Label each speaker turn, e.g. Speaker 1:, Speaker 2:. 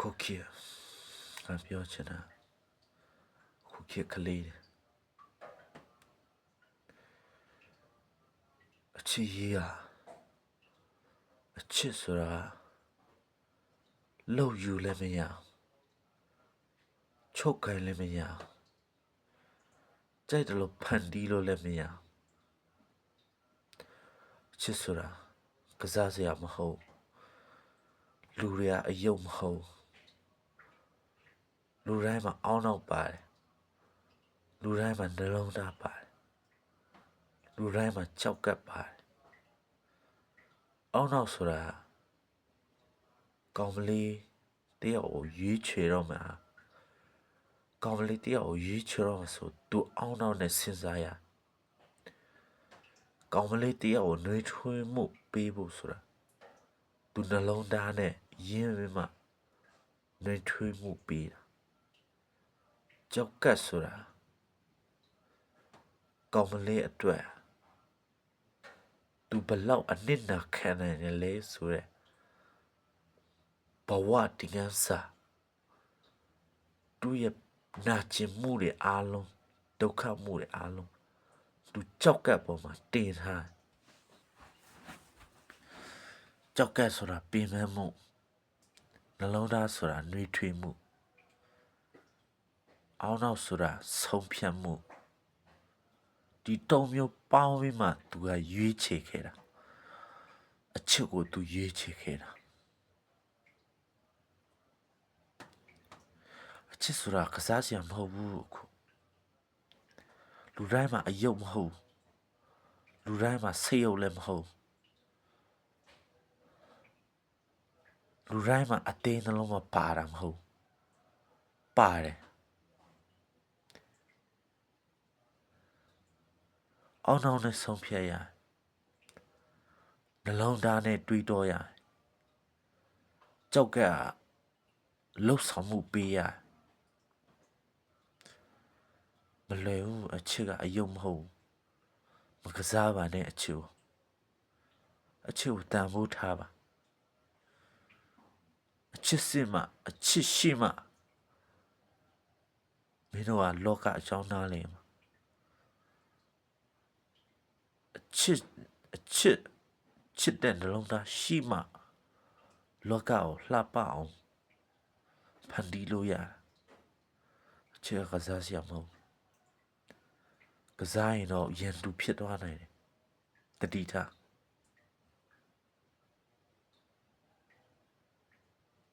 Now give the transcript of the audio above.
Speaker 1: ခုခေတ်ငါပြောချင်တာခုခေတ်ကလေးတွေအချစ်ရေးဟာအချစ်ဆိုတာလှုပ်ယူလည်းမရချုပ်ကိုင်လည်းမရကြိုက်တယ်လို့ဖန်တီးလို့လည်းမရအချစ်ဆိုတာကစားစရာမဟုတ်လူတွေကအယုတ်မဟုတ်လူတိုင်းမှာအောင်းနောက်ပါတယ်လူတိုင်းမှာနှလုံးသားပါတယ်လူတိုင်းမှာကြောက်ကပ်ပါတယ်အောင်းနောက်ဆိုတာကောင်မလေးတယောက်ကိုရွေးချယ်တော့မှာကောင်မလေးတယောက်ကိုရွေးချယ်တော့မှာဆိုသူအောင်းနောက်နဲ့စဉ်းစားရကောင်မလေးတယောက်ကိုနှွေးထွေးမှုပေးဖို့ဆိုတာသူနှလုံးသားနဲ့ရင်းပြီးမှနှွေးထွေးမှုပေးတာကြောက်ကပ်ဆိုတာကောင်မလေးအတွက်သူဘလောက်အနစ်နာခံနိုင်တယ်လဲဆိုရက်ဘဝတင်ကန်းစာသူရဲ့နာကျင်မှုတွေအားလုံးဒုက္ခမှုတွေအားလုံးသူကြောက်ကပ်ပေါ်မှာတင်ထားကြောက်ကပ်ဆိုတာပင်ပန်းမှုနှလုံးသားဆိုတာနှွေးထွေးမှုအောင်းနောက်ဆိုတာဆုံးဖြတ်မှုဒီတုံးမျိုးပေါင်းပြီးမှသူကရွေးချယ်ခဲ့တာအချစ်ကိုသူရွေးချယ်ခဲ့တာအချစ်ဆိုတာကစားစရာမဟုတ်ဘူးအခုလူတိုင်းမှာအယုတ်မဟုတ်လူတိုင်းမှာစိတ်ယုတ်လည်းမဟုတ်လူတိုင်းမှာအသေးနှလုံးမှာပါတာမဟုတ်ပါတယ်အောင်းနောက်နဲ့ဆုံးဖြတ်ရနှလုံးသားနဲ့တွေးတောရကြောက်ကလှုပ်ဆောင်မှုပေးရမလွယ်ဘူးအချစ်ကအယုတ်မဟုတ်မကစားပါနဲ့အချစ်ကိုတန်ဖိုးထားပါအချစ်စစ်မှအချစ်ရှိမှမင်းတို့ကလောကအကြောင်းနားလည်မှာအချစ်တဲ့နှလုံးသားရှိမှလောကကိုလှပအောင်ဖန်တီးလို့ရအချစ်ကစားစရာမဟုတ်ကစားရင်တော့ရန်သူဖြစ်သွားနိုင်တယ်တတိထား